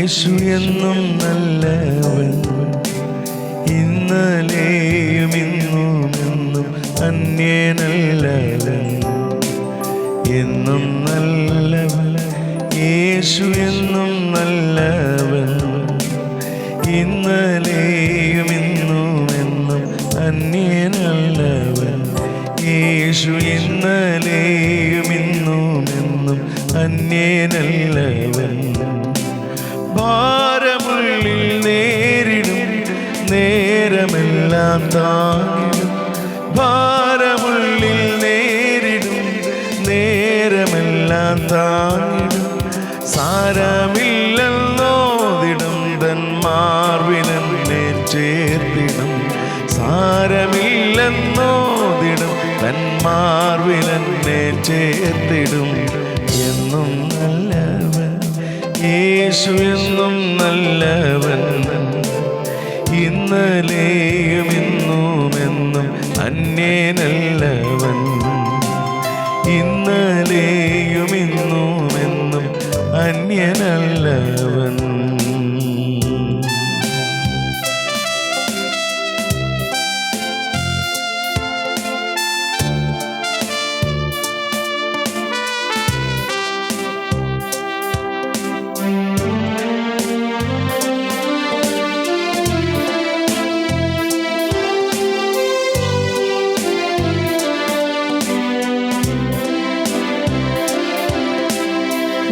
യേശു എന്നും നല്ലവൻ, ഇന്നലെയും ഇന്നും എന്നും അന്യനല്ലവൻ. എന്നും നല്ലവൻ, യേശു എന്നും നല്ലവൻ, ഇന്നലെയും ഇന്നും എന്നും അന്യനല്ലവൻ. യേശു ഇന്നലെയും ഇന്നും എന്നും അന്യനല്ലവൻ. ഭാരമുള്ളിൽ നേരിടും നേരമെല്ലാം താങ്ങിടും, ഭാരമുള്ളിൽ നേരിടും നേരമെല്ലാം താങ്ങിടും. സാരമില്ലെന്നോതിടും തൻ മാർവിലെന്നെ ചേർത്തിടും, സാരമില്ലെന്നോതിടും തൻ മാർവിലെന്നെ ചേർത്തിടും. എന്നും നല്ലവൻ, യേശു എന്നും നല്ലവൻ, ഇന്നലെയും ഇന്നും എന്നും അന്യനല്ലവൻ. ഇന്നലെയും ഇന്നും എന്നും അന്യനല്ലവൻ.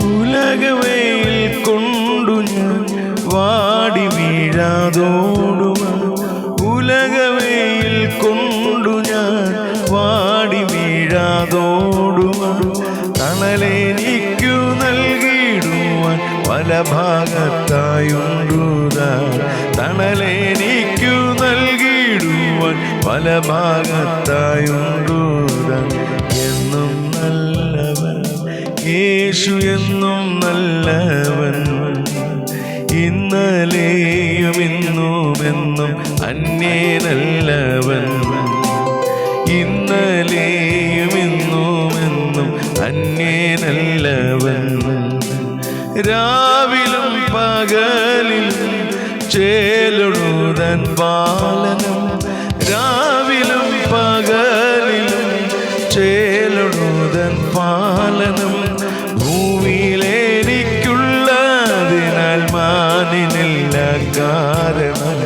ഉലകവെയിൽ കൊണ്ടു ഞാൻ വാടി വീഴാതോടുവാൻ, ഉലകവെയിൽ കൊണ്ടു ഞാൻ വാടി വീഴാതോടുവാൻ. തണലെനിക്കു നൽകിയിടുവാൻ പല ഭാഗത്തായുണ്ടുതാൻ, തണലെനിക്കു നൽകിയിടുവാൻ പല ഭാഗത്തായുണ്ടുതാൻ. എന്നും നല്ലവൻ, യേശു എന്നും നല്ലവൻ, ഇന്നലെയും ഇന്നും എന്നും അന്യനല്ലവൻ. ഇന്നലെയും ഇന്നും എന്നും അന്യനല്ലവൻ. രാവിലും പകലിലും ചേലൊടുതൻ പാലനം, രാവിലും പകലിലും ചേലൊടുതൻ പാലനം. ഭൂവിയിലെനിക്കുള്ളതിനാൽ മാനിനില്ല കാരണം,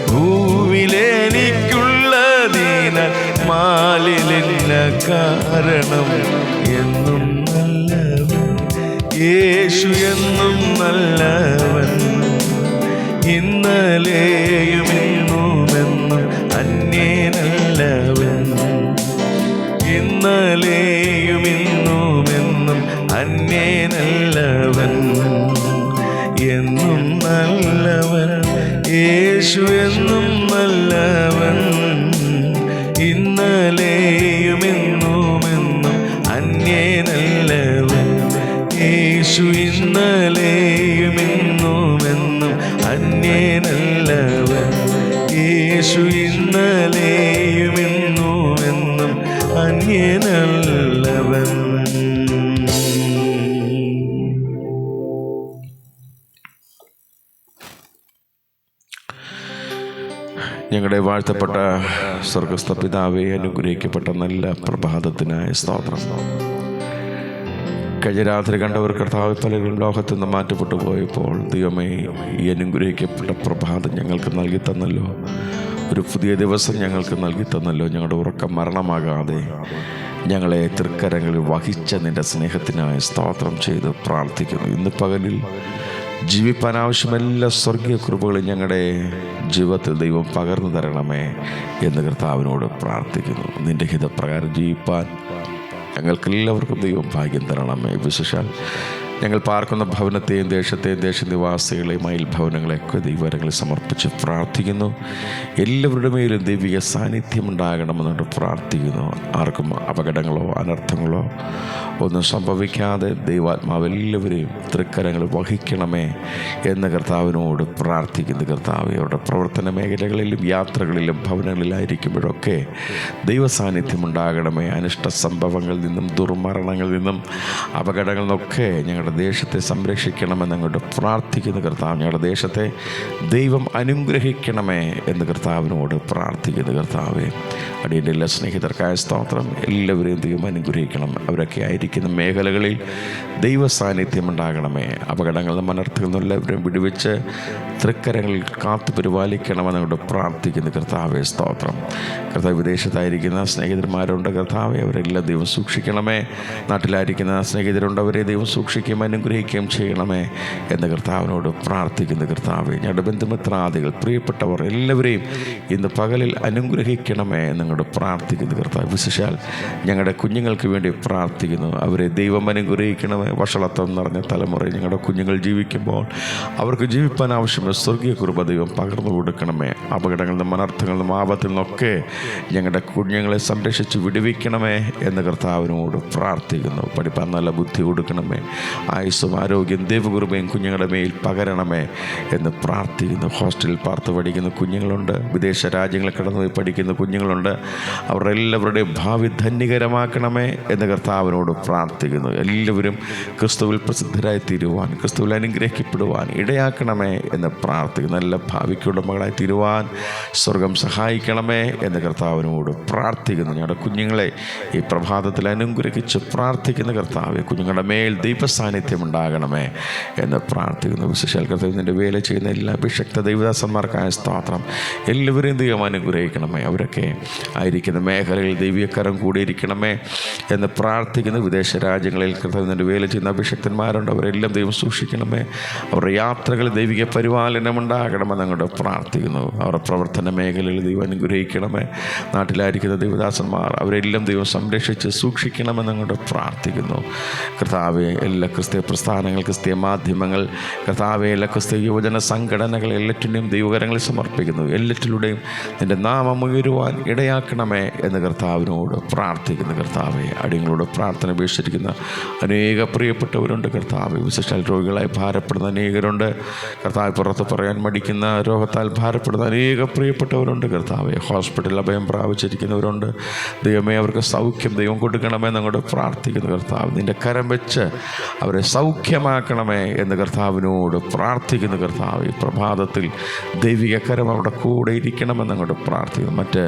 ഭൂവിയിലെനിക്കുള്ളതിനാൽ മാലിനില്ല കാരണം. എന്നും നല്ലവൻ, യേശു എന്നും നല്ലവൻ, ഇന്നലെയും ഇന്നും എന്നും അന്യനല്ലവൻ. ഇന്നലെയും ഇന്നും എന്നും അന്യനല്ലവൻ. എന്നും നല്ലവൻ, യേശു എന്നും നല്ലവൻ, ഇന്നലെയും ഇന്നും എന്നും അന്യനല്ലവൻ. യേശു ഇന്നലെയും ഇന്നും എന്നും അന്യനല്ലവൻ. യേശു ഇന്നലെയും ഇന്നും എന്നും അന്യനല്ലവൻ. ഞങ്ങളുടെ വാഴ്ത്തപ്പെട്ട സ്വർഗസ്ഥ പിതാവേ, അനുഗ്രഹിക്കപ്പെട്ട നല്ല പ്രഭാതത്തിനായ സ്തോത്രം. കഴിഞ്ഞ രാത്രി കണ്ടവർ കർത്താവ് പലരും ലോകത്തു നിന്ന് മാറ്റപ്പെട്ടു പോയപ്പോൾ ദൈവമേ, ഈ അനുഗ്രഹിക്കപ്പെട്ട പ്രഭാതം ഞങ്ങൾക്ക് നൽകി തന്നല്ലോ. ഒരു പുതിയ ദിവസം ഞങ്ങൾക്ക് നൽകി തന്നല്ലോ. ഞങ്ങളുടെ ഉറക്കം മരണമാകാതെ ഞങ്ങളെ തൃക്കരങ്ങളിൽ വഹിച്ച നിൻ്റെ സ്നേഹത്തിനായി സ്തോത്രം ചെയ്ത് പ്രാർത്ഥിക്കുന്നു. ഇന്ന് പകലിൽ ജീവിപ്പാൻ ആവശ്യമെല്ലാ സ്വർഗീയ കൃപകളും ഞങ്ങളുടെ ജീവിതത്തിൽ ദൈവം പകർന്നു തരണമേ എന്ന് കർത്താവിനോട് പ്രാർത്ഥിക്കുന്നു. നിൻ്റെ ഹിതപ്രകാരം ജീവിപ്പാൻ ഞങ്ങൾക്കെല്ലാവർക്കും ദൈവം ഭാഗ്യം തരണമേ. വിശേഷാൽ ഞങ്ങൾ പാർക്കുന്ന ഭവനത്തെയും ദേശത്തെയും ദേശനിവാസികളെയും അയൽ ഭവനങ്ങളെയൊക്കെ ദൈവകരങ്ങളിൽ സമർപ്പിച്ച് പ്രാർത്ഥിക്കുന്നു. എല്ലാവരുടെ മേലും ദൈവിക സാന്നിധ്യം ഉണ്ടാകണമെന്നുകൊണ്ട് പ്രാർത്ഥിക്കുന്നു. ആർക്കും അപകടങ്ങളോ അനർത്ഥങ്ങളോ ഒന്നും സംഭവിക്കാതെ ദൈവാത്മാവ് എല്ലാവരെയും തൃക്കരങ്ങൾ വഹിക്കണമേ എന്ന് കർത്താവിനോട് പ്രാർത്ഥിക്കുന്നു. കർത്താവ് അവരുടെ പ്രവർത്തന മേഖലകളിലും യാത്രകളിലും ഭവനങ്ങളിലായിരിക്കുമ്പോഴൊക്കെ ദൈവസാന്നിധ്യം ഉണ്ടാകണമേ. അനിഷ്ട സംഭവങ്ങളിൽ നിന്നും ദുർമരണങ്ങളിൽ നിന്നും അപകടങ്ങളിൽ നിന്നൊക്കെ ഞങ്ങളുടെ ഞങ്ങളുടെ ദേശത്തെ സംരക്ഷിക്കണമെന്ന് അങ്ങോട്ട് പ്രാർത്ഥിക്കുന്നു കർത്താവ്. ഞങ്ങളുടെ ദേശത്തെ ദൈവം അനുഗ്രഹിക്കണമേ എന്ന് കർത്താവിനോട് പ്രാർത്ഥിക്കുന്നു കർത്താവേ. അടിയൻ്റെ എല്ലാ സ്നേഹിതർക്കായ സ്തോത്രം. എല്ലാവരെയും ദൈവം അനുഗ്രഹിക്കണം. അവരൊക്കെ ആയിരിക്കുന്ന മേഖലകളിൽ ദൈവ സാന്നിധ്യം ഉണ്ടാകണമേ. അപകടങ്ങളിൽ നിന്ന് അനർത്ഥങ്ങളിൽ നിന്ന് എല്ലാവരെയും വിടുവിച്ച് തൃക്കരങ്ങളിൽ കാത്തു പരിപാലിക്കണമെന്ന് അങ്ങോട്ട് പ്രാർത്ഥിക്കുന്നു കർത്താവേ. സ്തോത്രം. കർത്താവ് വിദേശത്തായിരിക്കുന്ന സ്നേഹിതന്മാരുണ്ട് കർത്താവെ, അവരെല്ലാം ദൈവം സൂക്ഷിക്കണമേ. നാട്ടിലായിരിക്കുന്ന സ്നേഹിതരുണ്ട്, അവരെ ദൈവം സൂക്ഷിക്കുകയും അനുഗ്രഹിക്കുകയും ചെയ്യണമേ എന്ന് കർത്താവിനോട് പ്രാർത്ഥിക്കുന്നു കർത്താവെ. ഞങ്ങളുടെ ബന്ധുമിത്രാദികൾ, പ്രിയപ്പെട്ടവർ എല്ലാവരെയും ഇന്ന് പകലിൽ അനുഗ്രഹിക്കണമേ എന്നങ്ങോട്ട് പ്രാർത്ഥിക്കുന്നു കർത്താവ്. വിശേഷാൽ ഞങ്ങളുടെ കുഞ്ഞുങ്ങൾക്ക് വേണ്ടി പ്രാർത്ഥിക്കുന്നു. അവരെ ദൈവം അനുഗ്രഹിക്കണമേ. വഷളത്വം നിറഞ്ഞ തലമുറയിൽ ഞങ്ങളുടെ കുഞ്ഞുങ്ങൾ ജീവിക്കുമ്പോൾ അവർക്ക് ജീവിപ്പാൻ ആവശ്യമായ സ്വർഗീയ കൃപ ദൈവം പകർന്നു കൊടുക്കണമേ. അപകടങ്ങളിൽ നിന്നും അനർത്ഥങ്ങളിൽ നിന്നും ആപത്തിൽ നിന്നൊക്കെ ഞങ്ങളുടെ കുഞ്ഞുങ്ങളെ സംരക്ഷിച്ച് വിടുവിക്കണമേ എന്ന് കർത്താവിനോട് പ്രാർത്ഥിക്കുന്നു. പഠിപ്പാൻ നല്ല ബുദ്ധി കൊടുക്കണമേ. ആയുസ്സും ആരോഗ്യം ദൈവകൃപയും കുഞ്ഞുങ്ങളുടെ മേൽ പകരണമേ എന്ന് പ്രാർത്ഥിക്കുന്നു. ഹോസ്റ്റലിൽ പാർത്ത് പഠിക്കുന്ന കുഞ്ഞുങ്ങളുണ്ട്, വിദേശ രാജ്യങ്ങളിൽ കടന്നുപോയി പഠിക്കുന്ന കുഞ്ഞുങ്ങളുണ്ട്. അവരുടെ എല്ലാവരുടെയും ഭാവി ധന്യകരമാക്കണമേ എന്ന് കർത്താവിനോട് പ്രാർത്ഥിക്കുന്നു. എല്ലാവരും ക്രിസ്തുവിൽ പ്രസിദ്ധരായി തീരുവാൻ, ക്രിസ്തുവിൽ അനുഗ്രഹിക്കപ്പെടുവാൻ ഇടയാക്കണമേ എന്ന് പ്രാർത്ഥിക്കുന്നു. നല്ല ഭാവിക്കുടമകളായി തീരുവാൻ സ്വർഗം സഹായിക്കണമേ എന്ന് കർത്താവിനോട് പ്രാർത്ഥിക്കുന്നു. ഞങ്ങളുടെ കുഞ്ഞുങ്ങളെ ഈ പ്രഭാതത്തിൽ അനുഗ്രഹിച്ച് പ്രാർത്ഥിക്കുന്ന കർത്താവെ, കുഞ്ഞുങ്ങളുടെ മേൽ ദൈവസാന്നിധ്യം ഉണ്ടാകണമേ എന്ന് പ്രാർത്ഥിക്കുന്നു. വിശേഷാൽ കർത്താവിൻ്റെ വേല ചെയ്യുന്ന എല്ലാ അഭിഷക്ത ദൈവദാസന്മാർക്കായ സ്തോത്രം. എല്ലാവരെയും ദൈവം അനുഗ്രഹിക്കണമേ. അവരൊക്കെ ആയിരിക്കുന്ന മേഖലയിൽ ദൈവികക്കരം കൂടിയിരിക്കണമേ എന്ന് പ്രാർത്ഥിക്കുന്നു. വിദേശ രാജ്യങ്ങളിൽ കർത്താവിൻ്റെ വേല ചെയ്യുന്ന അഭിഷക്തന്മാരുണ്ട്, അവരെല്ലാം ദൈവം സൂക്ഷിക്കണമേ. അവരുടെ യാത്രകളിൽ ദൈവിക പരിപാലനം ഉണ്ടാകണമെന്ന് അങ്ങോട്ട് പ്രാർത്ഥിക്കുന്നു. അവരുടെ പ്രവർത്തന മേഖലയിൽ ദൈവം അനുഗ്രഹിക്കണമേ. നാട്ടിലായിരിക്കുന്ന ദൈവദാസന്മാർ അവരെല്ലാം ദൈവം സംരക്ഷിച്ച് സൂക്ഷിക്കണമെന്ന് അങ്ങോട്ട് പ്രാർത്ഥിക്കുന്നു. കർത്താവെ, എല്ലാ ക്രിസ്തീയ പ്രസ്ഥാനങ്ങൾ, ക്രിസ്തീയ മാധ്യമങ്ങൾ, കർത്താവെ, എല്ലാ ക്രിസ്തീയ യുവജന സംഘടനകൾ എല്ലാറ്റിനെയും ദൈവകരങ്ങളിൽ സമർപ്പിക്കുന്നു. എല്ലാറ്റിലൂടെയും നിൻ്റെ നാമം ഉയരുവാൻ ഇടയാക്കണമേ എന്ന് കർത്താവിനോട് പ്രാർത്ഥിക്കുന്നു. കർത്താവെ, അടിയങ്ങളോട് പ്രാർത്ഥന ഉപേക്ഷിച്ചിരിക്കുന്ന അനേക പ്രിയപ്പെട്ടവരുണ്ട് കർത്താവെ. വിശേഷാൽ രോഗികളായി ഭാരപ്പെടുന്ന അനേകരുണ്ട് കർത്താവ്. പുറത്ത് പറയാൻ മടിക്കുന്ന രോഗത്താൽ ഭാരപ്പെടുന്ന അനേക പ്രിയപ്പെട്ടവരുണ്ട് കർത്താവെ. ഹോസ്പിറ്റലിൽ അഭയം പ്രാപിച്ചിരിക്കുന്നവരുണ്ട്. ദൈവമേ, അവർക്ക് സൗഖ്യം ദൈവം കൊടുക്കണമെന്ന് അങ്ങോട്ട് പ്രാർത്ഥിക്കുന്നു കർത്താവ്. നിൻ്റെ കരം വെച്ച് അവരെ സൗഖ്യമാക്കണമേ എന്ന് കർത്താവിനോട് പ്രാർത്ഥിക്കുന്നു കർത്താവ്. ഈ പ്രഭാതത്തിൽ ദൈവിക കരം അവരുടെ കൂടെ ഇരിക്കണമെന്ന് അങ്ങോട്ട് പ്രാർത്ഥിക്കുന്നു. മറ്റ്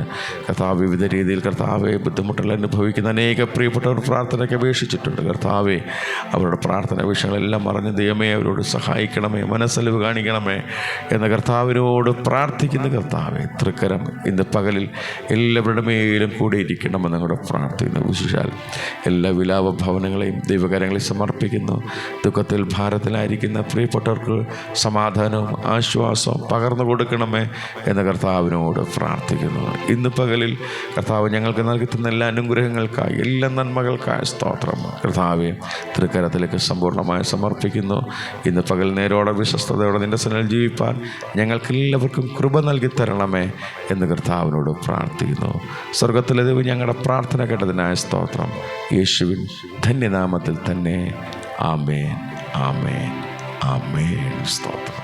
കർത്താവ് വിവിധ രീതിയിൽ കർത്താവെ ബുദ്ധിമുട്ടുകൾ അനുഭവിക്കുന്ന അനേക പ്രിയപ്പെട്ടവർ പ്രാർത്ഥനയ്ക്ക് അപേക്ഷിച്ചിട്ടുണ്ട് കർത്താവെ. അവരുടെ പ്രാർത്ഥന വിഷയങ്ങളെല്ലാം അറിഞ്ഞ് ദൈവമേ അവരോട് സഹായിക്കണമേ, മനസ്സലിവ് കാണിക്കണമേ എന്ന് കർത്താവിനോട് പ്രാർത്ഥിക്കുന്നു കർത്താവെ. തൃക്കരം ഇന്ന് പകലിൽ എല്ലാവരുടെ മേലും കൂടെ ഇരിക്കണമെന്ന് അങ്ങോട്ട് പ്രാർത്ഥിക്കുന്നു. വിശേഷാൽ എല്ലാ വിലാപ ഭവനങ്ങളെയും ദൈവകരങ്ങളിൽ സമർപ്പിക്കുന്നു. ദുഃഖത്തിൽ ഭാരത്തിലായിരിക്കുന്ന പ്രിയപ്പെട്ടവർക്ക് സമാധാനവും ആശ്വാസവും പകർന്നു കൊടുക്കണമേ എന്ന് കർത്താവിനോട് പ്രാർത്ഥിക്കുന്നു. ഇന്ന് പകലിൽ കർത്താവ് ഞങ്ങൾക്ക് നൽകുന്ന എല്ലാ അനുഗ്രഹങ്ങൾക്കായി, എല്ലാ നന്മകൾക്കായി സ്തോത്രം. കർത്താവെ, തൃക്കരത്തിലേക്ക് സമ്പൂർണ്ണമായി സമർപ്പിക്കുന്നു. ഇന്ന് പകൽ നേരോടെ വിശ്വസ്തയോടെ നിൻ്റെ സന്നിധിയിൽ ജീവിപ്പാൻ ഞങ്ങൾക്കെല്ലാവർക്കും കൃപ നൽകി തരണമേ എന്ന് കർത്താവിനോട് പ്രാർത്ഥിക്കുന്നു. സ്വർഗത്തിലെ ദൈവം ഞങ്ങളുടെ പ്രാർത്ഥന കേട്ടതിനായ സ്തോത്രം. യേശുവിൻ ധന്യനാമത്തിൽ തന്നെ. ആമേൻ, ആമേൻ, ആമേൻ. സ്തോത്രം.